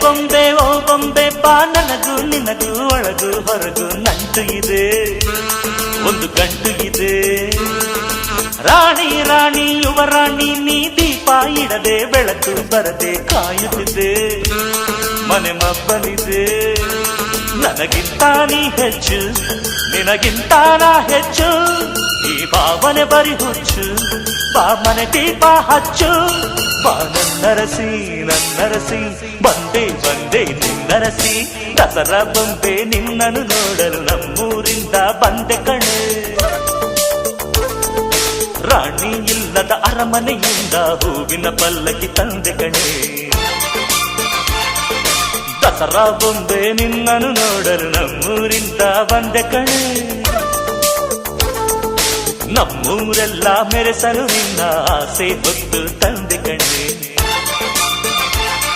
ಓ ಬೊಂಬೆ ಬಾ ನನಗೂ ನಿನಗೂ ಒಳಗೂ ಹೊರಗೂ ನಂಟು ಇದೆ ಒಂದು ಗಂಟು ಇದೆ ರಾಣಿ ರಾಣಿ ಯುವರಾಣಿ ನೀ ದೀಪ ಇಡದೆ ಬೆಳಕು ಬರದೆ ಕಾಯುತ್ತಿದೆ ಮನೆ ಮಬ್ಬಲಿದೆ ನನಗಿಂತ ನೀ ಹೆಚ್ಚು ನಿನಗಿಂತ ನಾ ಹೆಚ್ಚು ಈ ಭಾವನೆ ಬರಿ ಹುಚ್ಚು ಬಾ ಮನೆ ದೀಪ ಹಚ್ಚು ಬಾ ನನ್ನರಸಿ ನನ್ನರಸಿ ಬಂದೆ ಬಂದೆ ನಿನ್ನರಸಿ ದಸರಾ ಬೊಂಬೆ ನಿನ್ನನ್ನು ನೋಡಲು ನಮ್ಮೂರಿಂದ ಬಂದೆ ಕಣೆ ರಾಣಿ ಇಲ್ಲದ ಅರಮನೆಯಿಂದ ಹೂವಿನ ಪಲ್ಲಕ್ಕಿ ತಂದೆ ಕಣೆ ದಸರಾ ಬೊಂಬೆ ನಿನ್ನನ್ನು ನೋಡಲು ನಮ್ಮೂರಿಂದ ಬಂದೆ ಕಣೆ ನಮ್ಮೂರೆಲ್ಲ ಮೆರೆಸಲು ನಿನ್ನ ಆಸೆ ಹೊತ್ತು ತಂದೆ ಕಣೆ